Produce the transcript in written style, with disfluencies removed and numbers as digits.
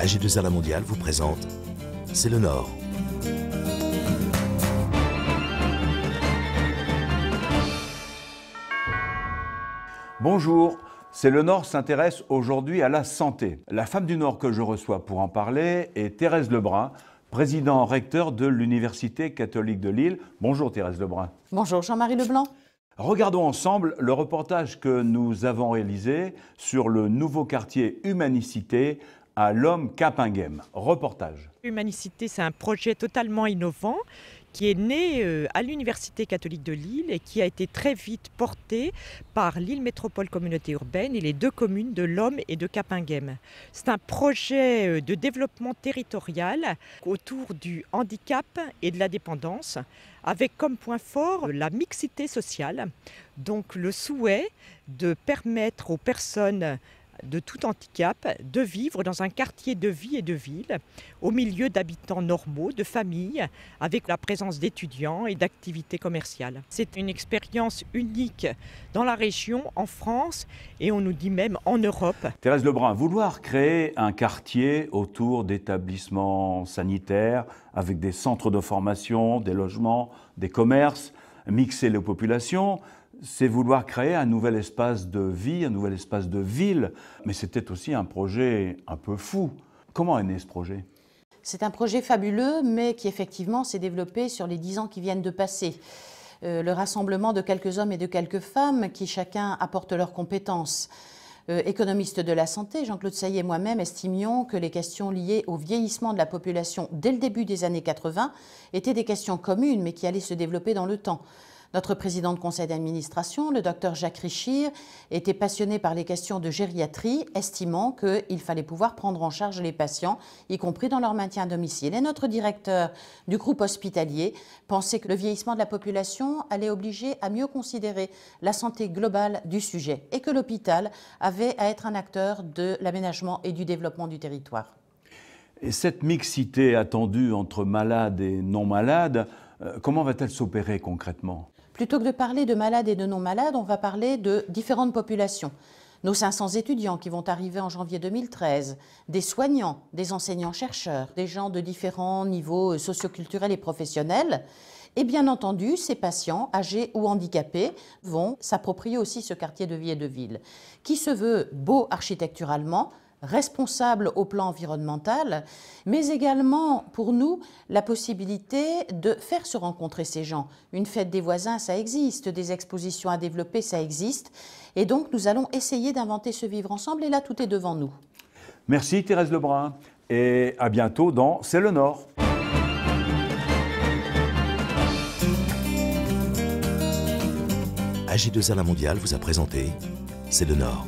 AG2R La Mondiale vous présente C'est le Nord. Bonjour, C'est le Nord s'intéresse aujourd'hui à la santé. La femme du Nord que je reçois pour en parler est Thérèse Lebrun, président-recteur de l'Université catholique de Lille. Bonjour Thérèse Lebrun. Bonjour Jean-Marie Leblanc. Regardons ensemble le reportage que nous avons réalisé sur le nouveau quartier Humanicité à Lomme-Capinghem. Reportage. Humanicité, c'est un projet totalement innovant qui est né à l'Université catholique de Lille et qui a été très vite porté par Lille Métropole Communauté Urbaine et les deux communes de Lomme et de Capinghem. C'est un projet de développement territorial autour du handicap et de la dépendance, avec comme point fort la mixité sociale, donc le souhait de permettre aux personnes de tout handicap de vivre dans un quartier de vie et de ville au milieu d'habitants normaux, de familles, avec la présence d'étudiants et d'activités commerciales. C'est une expérience unique dans la région, en France et on nous dit même en Europe. Thérèse Lebrun, vouloir créer un quartier autour d'établissements sanitaires avec des centres de formation, des logements, des commerces, mixer les populations, c'est vouloir créer un nouvel espace de vie, un nouvel espace de ville. Mais c'était aussi un projet un peu fou. Comment est né ce projet ? C'est un projet fabuleux, mais qui effectivement s'est développé sur les 10 ans qui viennent de passer. Le rassemblement de quelques hommes et de quelques femmes qui chacun apportent leurs compétences. Économistes de la santé, Jean-Claude Saillet et moi-même estimions que les questions liées au vieillissement de la population dès le début des années 80 étaient des questions communes, mais qui allaient se développer dans le temps. Notre président de conseil d'administration, le docteur Jacques Richir, était passionné par les questions de gériatrie, estimant qu'il fallait pouvoir prendre en charge les patients, y compris dans leur maintien à domicile. Et notre directeur du groupe hospitalier pensait que le vieillissement de la population allait obliger à mieux considérer la santé globale du sujet et que l'hôpital avait à être un acteur de l'aménagement et du développement du territoire. Et cette mixité attendue entre malades et non-malades, comment va-t-elle s'opérer concrètement ? Plutôt que de parler de malades et de non-malades, on va parler de différentes populations. Nos 500 étudiants qui vont arriver en janvier 2013, des soignants, des enseignants-chercheurs, des gens de différents niveaux socioculturels et professionnels. Et bien entendu, ces patients, âgés ou handicapés, vont s'approprier aussi ce quartier de vie et de ville, qui se veut beau architecturalement, responsable au plan environnemental, mais également pour nous la possibilité de faire se rencontrer ces gens. Une fête des voisins, ça existe, des expositions à développer, ça existe. Et donc nous allons essayer d'inventer ce vivre ensemble et là tout est devant nous. Merci Thérèse Lebrun et à bientôt dans C'est le Nord. AG2R La Mondiale vous a présenté C'est le Nord.